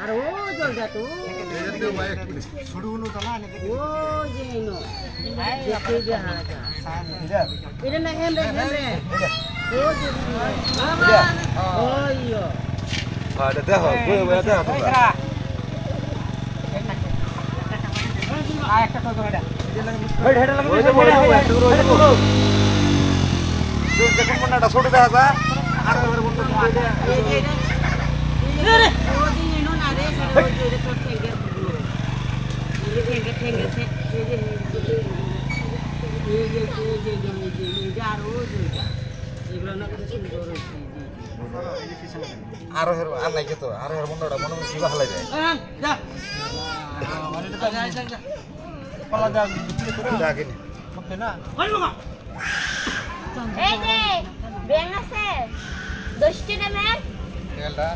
আর ও জলটা তো ছড়ুনো তো না ও যে নো দেখে যে হাজা এটা না হেমরে ও যে ওইও এটা দেখো বই বই দেখো তোমরা একটা কত এটা ওই হেডা লাগে ওই দেখো কোনটা ছোট দেখা যা আর এবার বন্ধু এই যে ও যে নো না রে ও যে তো ঠেঙ্গে বুলো ঠেঙ্গে ঠেঙ্গে এই যে আর ও যে এগুলো না কত সুন্দর হইছে আর আর নাই তো আর বন্ধুটা মনে মনে জিবা হালাই যায় যা পালা দা ডাকে নি ওকে না এই যে ব্যাং আছে 10 টি দামের তেলটা